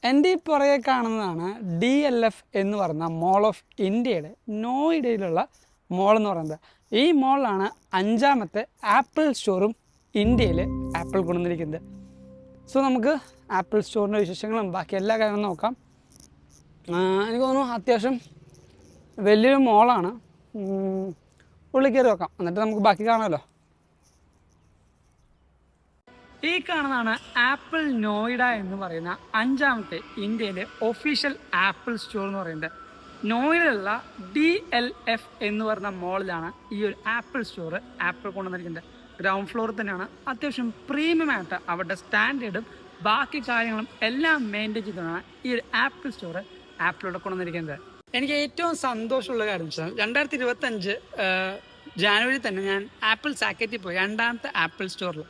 എൻ്റെ ഈ പുറകെ കാണുന്നതാണ് DLF എന്ന് പറയുന്ന മോൾ ഓഫ് ഇന്ത്യയുടെ നോയിഡയിലുള്ള മോൾ എന്ന് പറയുന്നത്. ഈ മോളിലാണ് 5ാമത്തെ ആപ്പിൾ സ്റ്റോറും ഇന്ത്യയിൽ ആപ്പിൾ കൊണ്ടുവന്നിരിക്കുന്നത്. സോ നമുക്ക് ആപ്പിൾ സ്റ്റോറിൻ്റെ വിശേഷങ്ങളും ബാക്കി എല്ലാ കാര്യങ്ങളും നോക്കാം. എനിക്ക് തോന്നുന്നു അത്യാവശ്യം വലിയൊരു മോളാണ്. ഉള്ളിൽ കയറി നോക്കാം, എന്നിട്ട് നമുക്ക് ബാക്കി കാണാമല്ലോ. ഈ കാണുന്നതാണ് ആപ്പിൾ നോയിഡ എന്ന് പറയുന്ന 5ാമത്തെ ഇന്ത്യയിലെ ഒഫീഷ്യൽ ആപ്പിൾ സ്റ്റോർ എന്ന് പറയുന്നത്. നോയിഡയിലുള്ള DLF എന്ന് പറയുന്ന മോളിലാണ് ഈ ഒരു ആപ്പിൾ സ്റ്റോർ ആപ്പിൾ കൊണ്ടുവന്നിരിക്കുന്നത്. ഗ്രൗണ്ട് ഫ്ലോറിൽ തന്നെയാണ്. അത്യാവശ്യം പ്രീമിയമായിട്ട് അവരുടെ സ്റ്റാൻഡേർഡും ബാക്കി കാര്യങ്ങളും എല്ലാം മെയിൻറ്റെയിൻ ചെയ്തുകൊണ്ടാണ് ഈ ഒരു ആപ്പിൾ സ്റ്റോർ ആപ്പിളിലൂടെ കൊണ്ടുവന്നിരിക്കുന്നത്. എനിക്ക് ഏറ്റവും സന്തോഷമുള്ള കാര്യം വെച്ചാൽ 2025 ജാനുവരി തന്നെ ഞാൻ ആപ്പിൾ സാക്കറ്റിൽ പോയി 2ാമത്തെ ആപ്പിൾ സ്റ്റോറിൽ.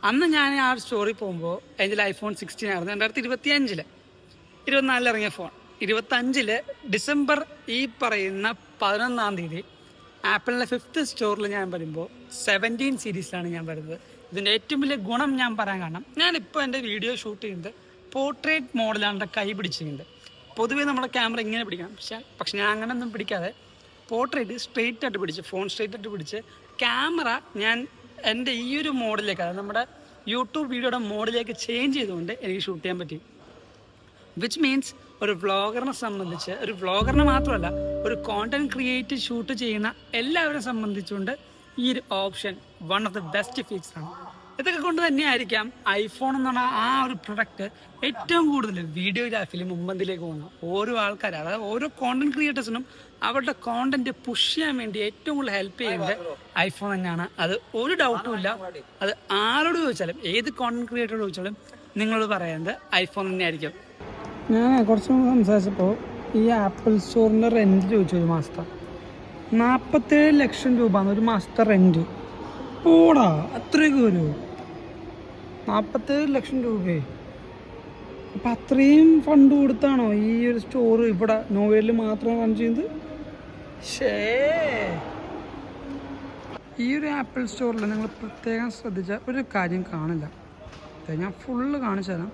അന്ന് ഞാൻ ആ സ്റ്റോറിൽ പോകുമ്പോൾ എൻ്റെ iPhone 16 ആയിരുന്നു. 2025 24 ഇറങ്ങിയ ഫോൺ. 25 ഡിസംബർ ഈ പറയുന്ന 11-ാം തീയതി ആപ്പിളിൻ്റെ 5th സ്റ്റോറിൽ ഞാൻ വരുമ്പോൾ 17 സീരീസിലാണ് ഞാൻ വരുന്നത്. ഇതിൻ്റെ ഏറ്റവും വലിയ ഗുണം ഞാൻ പറയാൻ കാരണം, ഞാനിപ്പോൾ എൻ്റെ വീഡിയോ ഷൂട്ട് ചെയ്യുന്നത് പോർട്രേറ്റ് മോഡലാണ് എൻ്റെ കൈ പിടിച്ചിട്ടുണ്ട്. പൊതുവേ നമ്മുടെ ക്യാമറ ഇങ്ങനെ പിടിക്കണം, പക്ഷെ ഞാൻ അങ്ങനെയൊന്നും പിടിക്കാതെ പോർട്രേറ്റ് സ്ട്രെയിറ്റ് ആയിട്ട് പിടിച്ച്, ഫോൺ സ്ട്രെയിറ്റ് ആയിട്ട് പിടിച്ച് ക്യാമറ ഞാൻ എൻ്റെ ഈ ഒരു മോഡിലേക്ക്, അതായത് നമ്മുടെ യൂട്യൂബ് വീഡിയോയുടെ മോഡിലേക്ക് ചേഞ്ച് ചെയ്തുകൊണ്ട് എനിക്ക് ഷൂട്ട് ചെയ്യാൻ പറ്റി. വിച്ച് മീൻസ് ഒരു വ്ളോഗറിനെ സംബന്ധിച്ച്, ഒരു വ്ളോഗറിനെ മാത്രമല്ല ഒരു കോണ്ടന്റ് ക്രിയേറ്റ് ഷൂട്ട് ചെയ്യുന്ന എല്ലാവരെ സംബന്ധിച്ചുകൊണ്ട് ഈ ഒരു option one of the best ഫീച്ചറാണ്. ഇതൊക്കെ കൊണ്ട് തന്നെയായിരിക്കാം ഐഫോൺ എന്ന് പറഞ്ഞാൽ ആ ഒരു പ്രൊഡക്റ്റ് ഏറ്റവും കൂടുതൽ വീഡിയോഗ്രാഫിയിൽ മുമ്പന്തിലേക്ക് പോകുന്നത്. ഓരോ ആൾക്കാർ, അതായത് ഓരോ കോണ്ടന്റ് ക്രിയേറ്റേഴ്സിനും അവരുടെ കോണ്ടന്റ് പുഷ് ചെയ്യാൻ വേണ്ടി ഏറ്റവും കൂടുതൽ ഹെൽപ്പ് ചെയ്യുന്നത് ഐഫോൺ തന്നെയാണ്. അത് ഒരു ഡൗട്ടും ഇല്ല. അത് ആരോട് ചോദിച്ചാലും, ഏത് കോണ്ടന്റ് ക്രിയേറ്ററോട് ചോദിച്ചാലും നിങ്ങളോട് പറയുന്നത് ഐഫോൺ തന്നെയായിരിക്കും. ഞാൻ കുറച്ച് മുമ്പ് സംസാരിച്ചപ്പോൾ ഈ ആപ്പിൾ സ്റ്റോറിൻ്റെ റെൻറ്റ് ചോദിച്ചു. ഒരു മാസത്തെ 47 ലക്ഷം രൂപയാണ് ഒരു മാസത്തെ റെൻറ്റ്. ഓടാ, അത്രയൊക്കെ വരുമോ? 47 ലക്ഷം രൂപയെ. അപ്പം അത്രയും ഫണ്ട് കൊടുത്താണോ ഈ ഒരു സ്റ്റോർ ഇവിടെ നോവലിൽ മാത്രം റൺ ചെയ്യുന്നത്? ഈ ഒരു ആപ്പിൾ സ്റ്റോറിൽ നിങ്ങൾ പ്രത്യേകം ശ്രദ്ധിച്ച ഒരു കാര്യം കാണില്ല. ഞാൻ ഫുള്ള് കാണിച്ചു തരാം.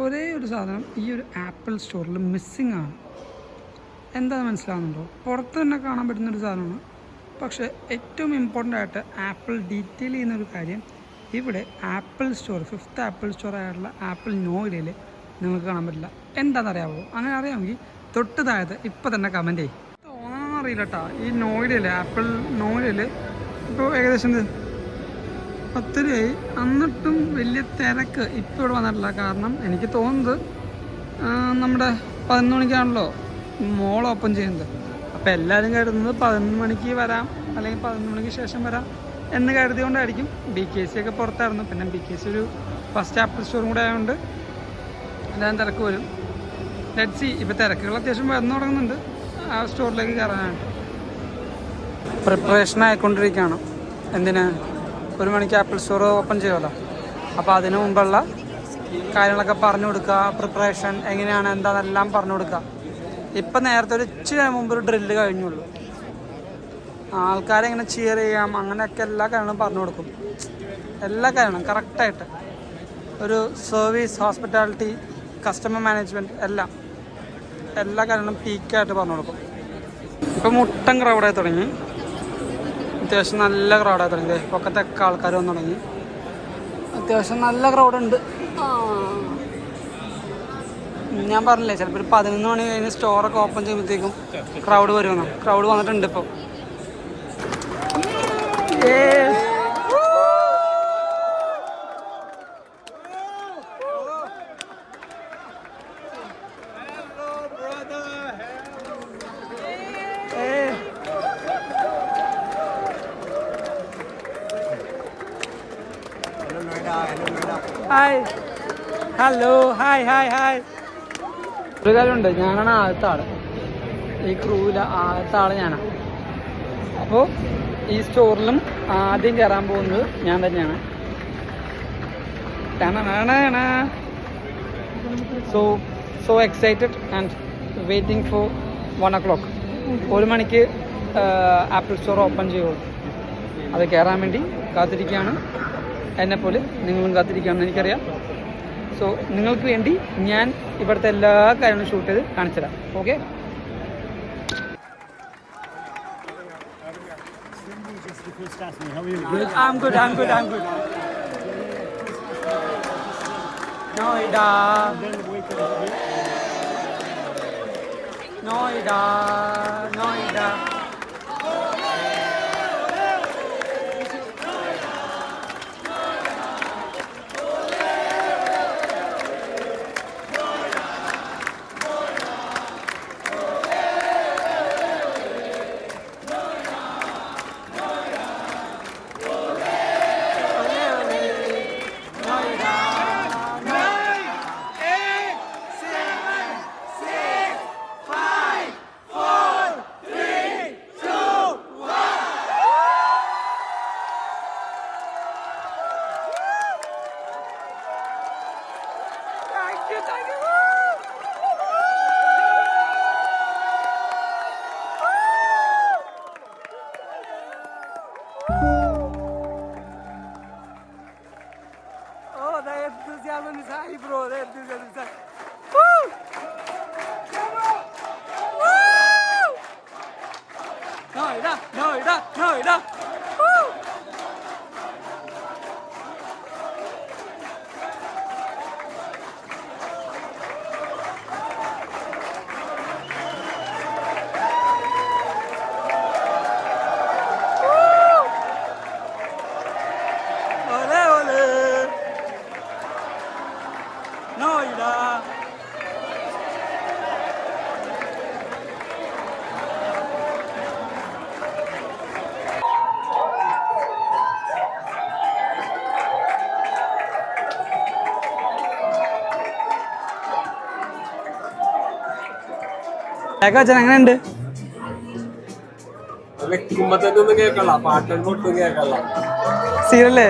ഒരേ ഒരു സാധനം ഈ ഒരു ആപ്പിൾ സ്റ്റോറിൽ മിസ്സിങ് ആണ്. എന്താണെന്ന് മനസ്സിലാകുന്നുണ്ടോ? പുറത്ത് തന്നെ കാണാൻ പറ്റുന്നൊരു സാധനമാണ്, പക്ഷേ ഏറ്റവും ഇമ്പോർട്ടൻ്റ് ആയിട്ട് ആപ്പിൾ ഡീറ്റെയിൽ ചെയ്യുന്നൊരു കാര്യം ഇവിടെ apple store, 5th apple store ആയിട്ടുള്ള ആപ്പിൾ നോയിഡയിൽ നിങ്ങൾക്ക് കാണാൻ പറ്റില്ല. എന്താണെന്നറിയാമോ? അങ്ങനെ അറിയാമെങ്കിൽ തൊട്ട് താഴത്ത് ഇപ്പം തന്നെ കമൻറ്റ് ചെയ്യും. തോന്നാറിയില്ല കേട്ടോ. ഈ നോയിഡയിൽ, ആപ്പിൾ നോയിഡയിൽ ഇപ്പോൾ ഏകദേശം 10 രൂപയായി. എന്നിട്ടും വലിയ തിരക്ക് ഇപ്പോൾ ഇവിടെ വന്നിട്ടില്ല. കാരണം എനിക്ക് തോന്നുന്നത് നമ്മുടെ 11 മണിക്കാണല്ലോ മോൾ ഓപ്പൺ ചെയ്യുന്നത്. അപ്പോൾ എല്ലാവരും കരുതുന്നത് 11 മണിക്ക് വരാം, അല്ലെങ്കിൽ 11 മണിക്ക് ശേഷം വരാം എന്ന് കരുതിയോണ്ടായിരിക്കും. BKC ഒക്കെ പുറത്തായിരുന്നു. പിന്നെ BKC ഒരു ഫസ്റ്റ് ആപ്പിൾ സ്റ്റോറും കൂടെ ആയതുകൊണ്ട് എല്ലാവരും തിരക്ക് വരും. Let's see. ഇപ്പോൾ തിരക്കുകൾ അത്യാവശ്യം വന്നു തുടങ്ങുന്നുണ്ട് ആ സ്റ്റോറിലേക്ക് കയറാനായിട്ട്. പ്രിപ്പറേഷൻ ആയിക്കൊണ്ടിരിക്കുകയാണ്. എന്തിന്? 1 മണിക്ക് ആപ്പിൾ സ്റ്റോർ ഓപ്പൺ ചെയ്യുമല്ലോ. അപ്പോൾ അതിനു മുമ്പുള്ള കാര്യങ്ങളൊക്കെ പറഞ്ഞു കൊടുക്കുക. പ്രിപ്പറേഷൻ എങ്ങനെയാണ്, എന്താണെന്നെല്ലാം പറഞ്ഞു കൊടുക്കുക. ഇപ്പം നേരത്തെ ഒരു ഇച്ചിരി മുമ്പ് ഒരു ഡ്രില്ല് കഴിഞ്ഞുള്ളൂ. ആൾക്കാരെ എങ്ങനെ ചിയർ ചെയ്യാം, അങ്ങനെയൊക്കെ എല്ലാ കാര്യങ്ങളും പറഞ്ഞു കൊടുക്കും. എല്ലാ കാര്യങ്ങളും കറക്റ്റായിട്ട് ഒരു സർവീസ്, ഹോസ്പിറ്റാലിറ്റി, കസ്റ്റമർ മാനേജ്മെൻറ്റ് എല്ലാ കാര്യങ്ങളും പീക്കായിട്ട് പറഞ്ഞു കൊടുക്കും. ഇപ്പം മുട്ടൻ ക്രൗഡായി തുടങ്ങി. അത്യാവശ്യം നല്ല ക്രൗഡായി തുടങ്ങി. പൊക്കത്തൊക്കെ ആൾക്കാർ വന്നു തുടങ്ങി. അത്യാവശ്യം നല്ല ക്രൗഡുണ്ട്. ഞാൻ പറഞ്ഞില്ലേ, ചിലപ്പോൾ ഒരു 11 മണി കഴിഞ്ഞ് സ്റ്റോറൊക്കെ ഓപ്പൺ ചെയ്യുമ്പോഴത്തേക്കും ക്രൗഡ് വരുമെന്നോ. ക്രൗഡ് വന്നിട്ടുണ്ട് ഇപ്പോൾ. Hi, hello, hi hi hi. ഒരു കാര്യമുണ്ട്, ഞാനാണ് ആദ്യത്തെ ആൾ. ഈ ക്രൂവിൽ ആദ്യത്തെ ആൾ ഞാനാണ്. അപ്പോൾ ഈ സ്റ്റോറിലും ആദ്യം കയറാൻ പോകുന്നത് ഞാൻ തന്നെയാണ്. So excited and waiting for 1 o'clock. 1 മണിക്ക് ആപ്പിൾ സ്റ്റോർ ഓപ്പൺ ചെയ്യുള്ളൂ. അത് കയറാൻ വേണ്ടി കാത്തിരിക്കുകയാണ്. എന്നെപ്പോലെ നിങ്ങളും കാത്തിരിക്കുകയാണെന്ന് എനിക്കറിയാം. സോ സോ നിങ്ങൾക്ക് വേണ്ടി ഞാൻ ഇവിടുത്തെ എല്ലാ കാര്യങ്ങളും ഷൂട്ട് ചെയ്ത് കാണിച്ചു തരാം. Okay, I'm good. Noida. Thank you. Oh, the enthusiasm is high, bro. The enthusiasm is high. Woo! Woo! No. Woo! എങ്ങനെയുണ്ട്? സീനല്ലേ?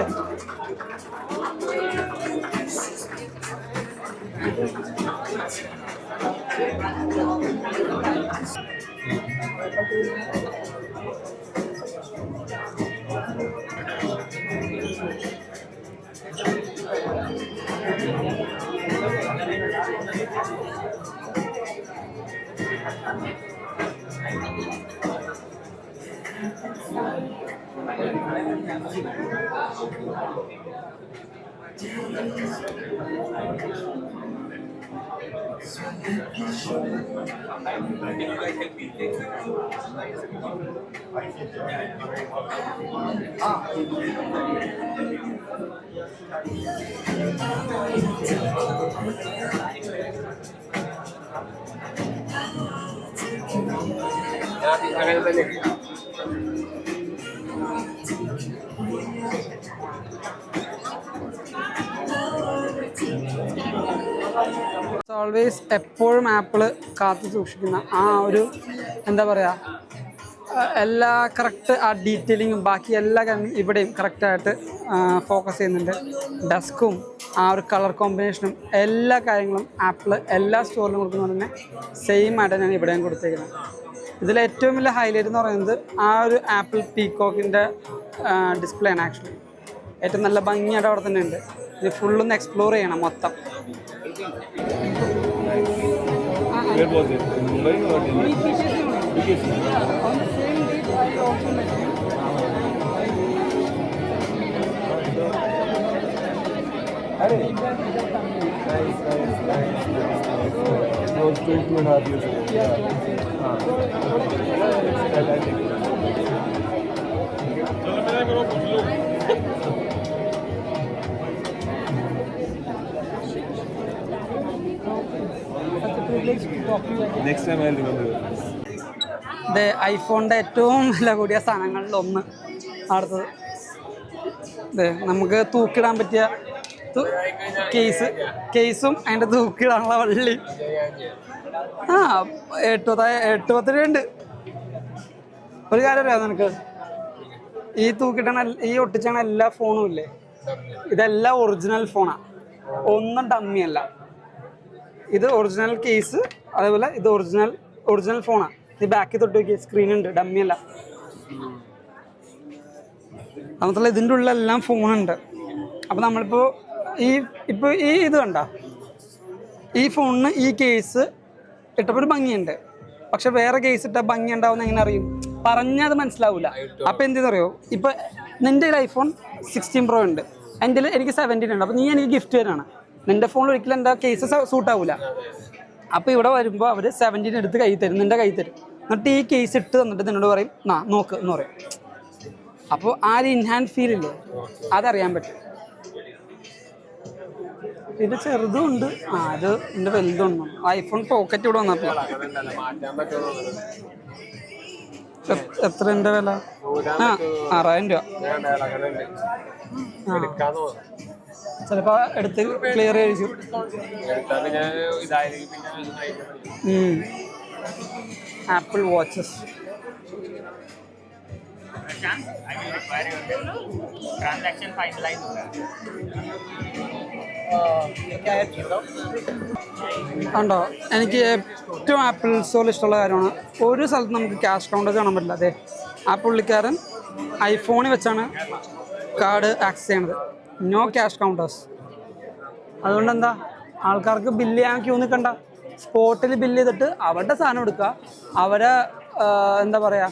ഓൾവേസ് എപ്പോഴും ആപ്പിൾ കാത്തു സൂക്ഷിക്കുന്ന ആ ഒരു എന്താ പറയുക, എല്ലാ കറക്റ്റ് ആ ഡീറ്റെയിലിങ്ങും ബാക്കി എല്ലാ കാര്യങ്ങളും ഇവിടെയും കറക്റ്റായിട്ട് ഫോക്കസ് ചെയ്യുന്നുണ്ട്. ഡെസ്കും ആ ഒരു കളർ കോമ്പിനേഷനും എല്ലാ കാര്യങ്ങളും ആപ്പിൾ എല്ലാ സ്റ്റോറിലും കൊടുക്കുന്നത് തന്നെ സെയിം ആയിട്ട് ഞാൻ ഇവിടെയും കൊടുത്തേക്കുന്നത്. ഇതിൽ ഏറ്റവും വലിയ ഹൈലൈറ്റ് എന്ന് പറയുന്നത് ആ ഒരു ആപ്പിൾ പീകോക്കിൻ്റെ ഡിസ്പ്ലേ ആണ്. ആക്ച്വലി ഏറ്റവും നല്ല ഭംഗിയായിട്ട് അവിടെ തന്നെ ഉണ്ട്. ഇത് ഫുള്ളൊന്ന് എക്സ്പ്ലോർ ചെയ്യണം മൊത്തം. Where was it? In Mumbai or Delhi? BKC. On the same date, I also met you. Nice. It was 2.5 years ago. Yeah. Next time I'll remember. ഇത് ഐഫോണിൻ്റെ ഏറ്റവും വില കൂടിയ സാധനങ്ങളിലൊന്ന്. അടുത്തത് ഇത് നമുക്ക് തൂക്കിടാൻ പറ്റിയ കേസും അതിൻ്റെ തൂക്കിടാനുള്ള വള്ളി. 8 രൂപയുണ്ട്. ഒരു കാര്യം അറിയാം നിനക്ക്, ഈ തൂക്കിട്ടണ ഈ ഒട്ടിച്ചണ എല്ലാ ഫോണും ഇല്ലേ, ഇതെല്ലാം ഒറിജിനൽ ഫോണാണ്, ഒന്നും ഡമ്മിയല്ല. ഇത് ഒറിജിനൽ കേസ്, അതേപോലെ ഇത് ഒറിജിനൽ ഫോണാണ്. ഇത് ബാക്കിൽ തൊട്ട് നോക്കി, സ്ക്രീൻ ഉണ്ട്, ഡമ്മിയല്ല. അതുമാത്രമല്ല ഇതിൻ്റെ ഉള്ളിലെല്ലാം ഫോണുണ്ട്. അപ്പോൾ നമ്മളിപ്പോൾ ഈ ഇത് കണ്ട ഈ ഫോണിന് ഈ കേസ് ഇട്ടപ്പോൾ ഒരു ഭംഗിയുണ്ട്, പക്ഷെ വേറെ കേസ് ഇട്ടാൽ ഭംഗി ഉണ്ടാവുന്ന എങ്ങനെ അറിയും? പറഞ്ഞാൽ അത് മനസ്സിലാവില്ല. അപ്പോൾ എന്തെന്ന് അറിയോ, ഇപ്പം നിൻ്റെ ഒരു ഐഫോൺ 16 Pro ഉണ്ട്, എൻ്റെ എനിക്ക് 17 ഉണ്ട്. അപ്പോൾ നീ എനിക്ക് ഗിഫ്റ്റ് തരാണ്, നിൻ്റെ ഫോണിൽ ഒരിക്കലും എൻ്റെ കേസ് സൂട്ടാവില്ല. അപ്പോൾ ഇവിടെ വരുമ്പോൾ അവർ 17 എടുത്ത് കൈ തരും, നിൻ്റെ കൈ തരും. എന്നിട്ട് ഈ കേസ് ഇട്ട് തന്നിട്ട് നിന്നോട് പറയും നോക്ക് എന്ന് പറയും. അപ്പോൾ ആ ഒരു ഇൻഹാൻഡ് ഫീൽ ഇല്ലേ, അതറിയാൻ പറ്റും. ഇത് ചെറുതും ഉണ്ട്, അത് എൻ്റെ വലുതുണ്ട്. ഐഫോൺ പോക്കറ്റ് ഇവിടെ വന്നപ്പോൾ എത്ര എൻ്റെ വില? 6000 രൂപ. ചിലപ്പോൾ എടുത്ത് ക്ലിയർ കഴിച്ചു. ആപ്പിൾ വാച്ചസ് ഉണ്ടോ? എനിക്ക് ഏറ്റവും ആപ്പിൾ സ്റ്റോറിൽ ഇഷ്ടമുള്ള കാര്യമാണ്, ഒരു സ്ഥലത്ത് നമുക്ക് ക്യാഷ് കൗണ്ടേഴ്സ് കാണാൻ പറ്റില്ല. അതെ, ആ പുള്ളിക്കാരൻ ഐഫോണിൽ വെച്ചാണ് കാർഡ് ആക്സസ് ചെയ്യണത്, നോ ക്യാഷ് കൗണ്ടേഴ്സ്. അതുകൊണ്ട് എന്താ, ആൾക്കാർക്ക് ബില്ല് ചെയ്യാൻ ക്യൂ നിൽക്കണ്ട, സ്പോട്ടിൽ ബില്ല് ചെയ്തിട്ട് അവരുടെ സാധനം എടുക്കുക. അവരെ എന്താ പറയുക,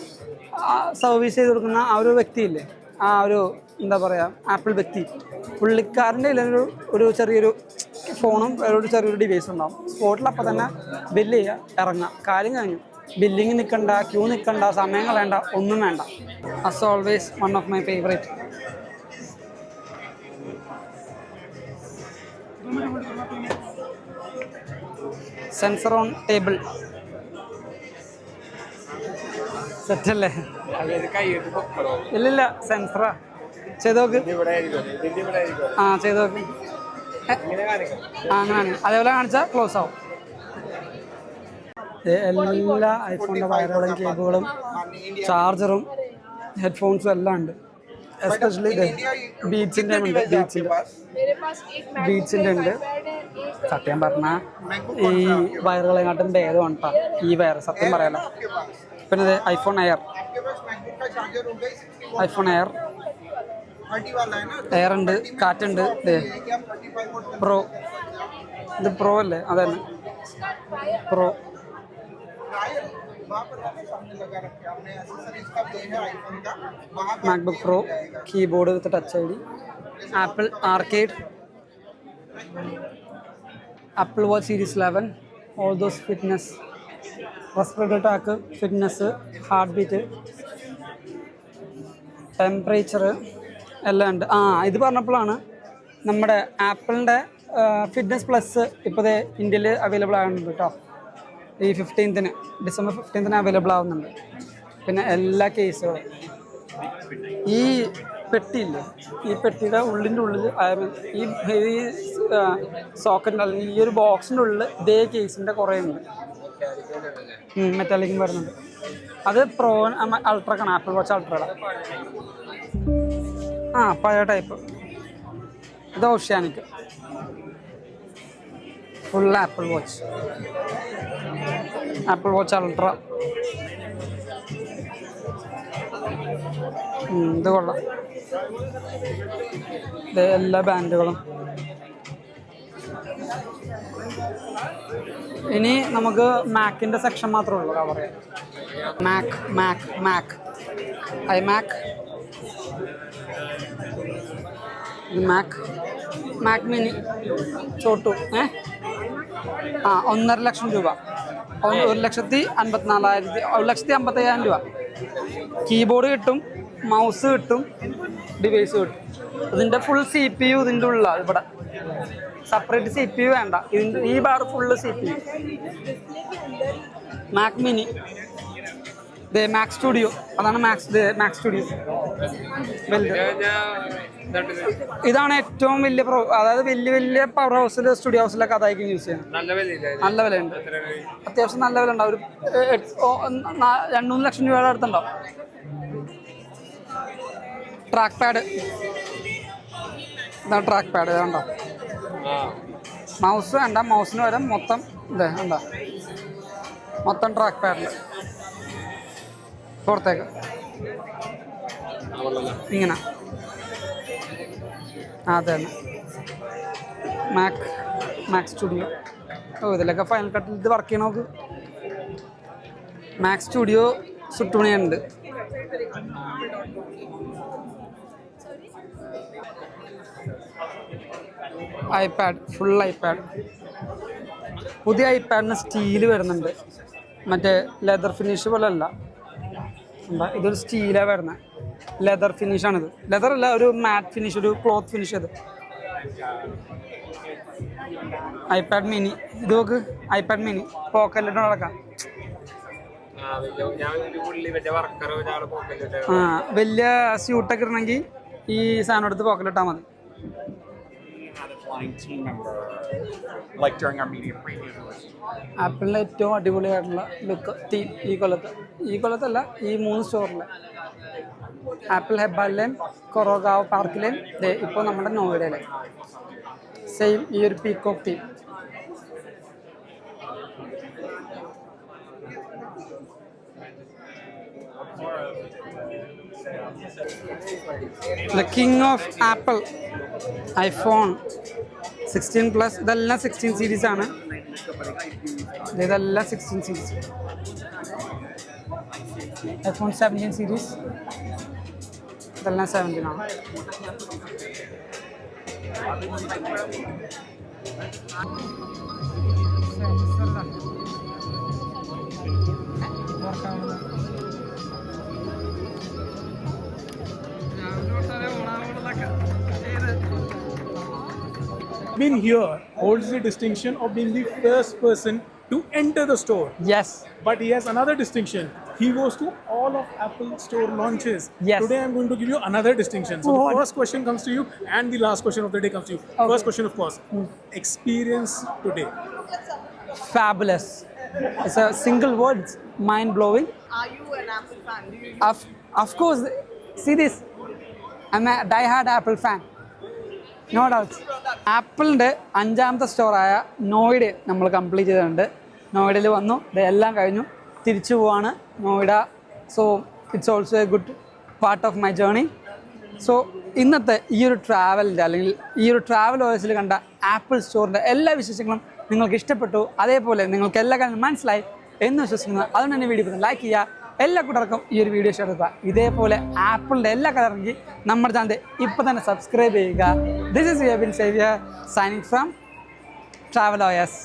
സർവീസ് ചെയ്ത് കൊടുക്കുന്ന ആ ഒരു വ്യക്തിയില്ലേ, ആ ഒരു എന്താ പറയുക ആപ്പിൾ വ്യക്തി, പുള്ളിക്കാരൻ്റെ ഒരു ചെറിയൊരു ഫോണും ഒരു ചെറിയൊരു ഡിവൈസും ഉണ്ടാവും. സ്പോട്ടിൽ അപ്പം തന്നെ ബില്ല് ചെയ്യുക, ഇറങ്ങുക, കാര്യം കഴിഞ്ഞു. ബില്ലിങ് നിൽക്കണ്ട, ക്യൂ നിൽക്കണ്ട, സമയം കളയണ്ട, ഒന്നും വേണ്ട. As always one of my favourite. Sensor on table സെറ്റല്ലേ? ഇല്ലില്ല, സെൻസറാ. ചെയ്ത് നോക്ക്. ചെയ്ത് നോക്ക്. അങ്ങനെയാണ്, അതേപോലെ കാണിച്ചാൽ ക്ലോസ് ആവും. എല്ലാ ഐഫോണിൻ്റെ വയറുകളും കേബിളും ചാർജറും ഹെഡ്ഫോൺസും എല്ലാം ഉണ്ട്. എസ്പെഷ്യലി ഇത് ബീച്ചിൻ്റെ ഉണ്ട്, ബീച്ചിൻ്റെ ഉണ്ട്. സത്യം പറഞ്ഞാൽ ഈ വയറുകളെക്കാട്ടും ഭേദമാണ് കേട്ടോ ഈ വയർ, സത്യം പറയാലോ. പിന്നെ ഇത് ഐഫോൺ എയർ ഉണ്ട്, കാറ്റുണ്ട്. പ്രോ, ഇത് പ്രോ അല്ലേ? അതെ, pro. MacBook pro, keyboard with touch I D, apple arcade, apple watch series 11, all those fitness, respiratory track, fitness, heart beat, temperature എല്ലാം ഉണ്ട്. ഇത് പറഞ്ഞപ്പോഴാണ് നമ്മുടെ ആപ്പിളിൻ്റെ ഫിറ്റ്നസ് പ്ലസ് ഇപ്പോൾ ഇന്ത്യയിൽ അവൈലബിൾ ആകുന്നുണ്ട് കേട്ടോ. ഈ 15-ന്, ഡിസംബർ 15-ന് അവൈലബിൾ ആവുന്നുണ്ട്. പിന്നെ എല്ലാ കേസുകളും ഈ പെട്ടിയില്ലേ, ഈ പെട്ടിയുടെ ഉള്ളിൻ്റെ ഉള്ളിൽ ഈ സോക്കറ്റിൻ്റെ അല്ലെങ്കിൽ ഈ ഒരു ബോക്സിൻ്റെ ഉള്ളിൽ ഇതേ കേസിൻ്റെ കുറേ ഉണ്ട്. മെറ്റാലിക്കും വരുന്നുണ്ട്. അത് പ്രോ അൾട്രക്കാണ്, ആപ്പിൾ വാച്ച് അൾട്രയുടെ. പഴയ ടൈപ്പ്. ഇത് oceanic full apple watch ultra. ഇത് കൊള്ളാം. ഇത് എല്ലാ ബാൻഡുകളും. ഇനി നമുക്ക് മാക്കിൻ്റെ സെക്ഷൻ മാത്രമേ ഉള്ളൂ കവർ ചെയ്യാൻ. മാക്ക് ഐമാക്, മാക് മിനി ചോട്ടു. 1.5 ലക്ഷം രൂപ, 1,54,000 രൂപ. കീബോർഡ് കിട്ടും, മൗസ് കിട്ടും, ഡിവൈസ് കിട്ടും. ഇതിൻ്റെ ഫുൾ CPU ഇതിൻ്റെ ഉള്ളിലാണ്. ഇവിടെ സെപ്പറേറ്റ് CPU വേണ്ട, ഇതിൻ്റെ ഈ bar full CPU. Mac mini, Mac studio, അതാണ് മാക് സ്റ്റുഡിയോ വലുത്. ഇതാണ് ഏറ്റവും വലിയ അതായത് വലിയ പവർ ഹൗസിൽ, സ്റ്റുഡിയോ ഹൗസിലൊക്കെ അതായിരിക്കും യൂസ് ചെയ്യുന്നത്. നല്ല വിലയുണ്ട്, അത്യാവശ്യം നല്ല വില ഉണ്ടാവും. ഒരു 2-3 ലക്ഷം രൂപയുടെ അടുത്തുണ്ടാവും. ട്രാക്ക് പാഡ്, ഇതാണ് ട്രാക്ക് പാഡ്. ഇതുണ്ടോ, മൗസ് വേണ്ട, മൗസിന് വരാം മൊത്തം മൊത്തം ട്രാക്ക് പാഡിൽ പുറത്തേക്ക് ഇങ്ങനെ. അതെ, മാക് സ്റ്റുഡിയോ ഓ ഇതിലൊക്കെ ഫൈനൽ കട്ടിൽ ഇത് വർക്ക് ചെയ്യണ നോക്ക്. മാക് സ്റ്റുഡിയോ സുട്ടുമണിയുണ്ട്. IPad, full iPad. പുതിയ ഐപാഡിന് സ്റ്റീല് വരുന്നുണ്ട്, മറ്റേ ലെതർ ഫിനിഷ് പോലെ അല്ല. എന്താ ഇതൊരു സ്റ്റീലാണ് വരുന്നത്, ലെതർ ഫിനിഷാണിത്. ലെതർ അല്ല, ഒരു മാറ്റ് ഫിനിഷ്, ഒരു ക്ലോത്ത് ഫിനിഷ്. അത് ഐപാഡ് മിനി. ഇത് നോക്ക്, ഐപാഡ് മിനി പോക്കറ്റിലിട്ട് നടക്കാം. വലിയ സ്യൂട്ടൊക്കെ ഇടണമെങ്കിൽ ഈ സാധനം എടുത്ത് പോക്കറ്റിലിട്ടാൽ മതി. ആപ്പിളിൻ്റെ ഏറ്റവും അടിപൊളിയായിട്ടുള്ള ലുക്ക് തീം ഈ കൊല്ലത്തല്ല, ഈ 3 സ്റ്റോറിലെ ആപ്പിൾ ഹെബ്ബാലിലെയും കൊറോഗാവ് പാർക്കിലെയും ഇപ്പോൾ നമ്മുടെ നോയിഡയിലെ സെയിം ഈ ഒരു peacock theme. The king of Apple, iPhone 16 Plus. ഇതെല്ലാം 16 സീരീസ് ആണ്. ഇതെല്ലാം 16 സീരീസ്. iPhone 17 സീരീസ്, ഇതെല്ലാം 17 ആണ്. Been here holds the distinction of being the first person to enter the store. Yes. But he has another distinction. He goes to all of Apple store launches. Yes. Today I'm going to give you another distinction. So the first question comes to you and the last question of the day comes to you. Okay. First question, of course. Experience today. Fabulous. It's a single word. It's mind-blowing. Are you an Apple fan? Do you Of course. See this. I'm a die-hard Apple fan. No doubts. ആപ്പിളിൻ്റെ 5ാമത്തെ സ്റ്റോറായ നോയിഡ നമ്മൾ complete ചെയ്തിട്ടുണ്ട്. നോയിഡയിൽ വന്നു, ഇതെല്ലാം കഴിഞ്ഞു, തിരിച്ചു പോവാണ് Noida. So it's also A good part of my journey. So ഇന്നത്തെ ഈ ഒരു ട്രാവലിൻ്റെ അല്ലെങ്കിൽ ഈ ഒരു ട്രാവൽ ഓയേഴ്സിൽ കണ്ട ആപ്പിൾ സ്റ്റോറിൻ്റെ എല്ലാ വിശേഷങ്ങളും നിങ്ങൾക്ക് ഇഷ്ടപ്പെട്ടു, അതേപോലെ നിങ്ങൾക്ക് എല്ലാ കാര്യങ്ങളും മനസ്സിലായി എന്ന് വിശ്വസിക്കുന്നു. അതുകൊണ്ട് തന്നെ വീഡിയോ ലൈക്ക് ചെയ്യുക, എല്ലാ കൂട്ടർക്കും ഈ ഒരു വീഡിയോ ഇഷ്ടപ്പെടുക. ഇതേപോലെ ആപ്പിളിൻ്റെ എല്ലാ കളറിലെങ്കിൽ നമ്മുടെ ചാനൽ ഇപ്പോൾ തന്നെ സബ്സ്ക്രൈബ് ചെയ്യുക. This is Ubin Xavier signing from travel ഓയേഴ്സ്.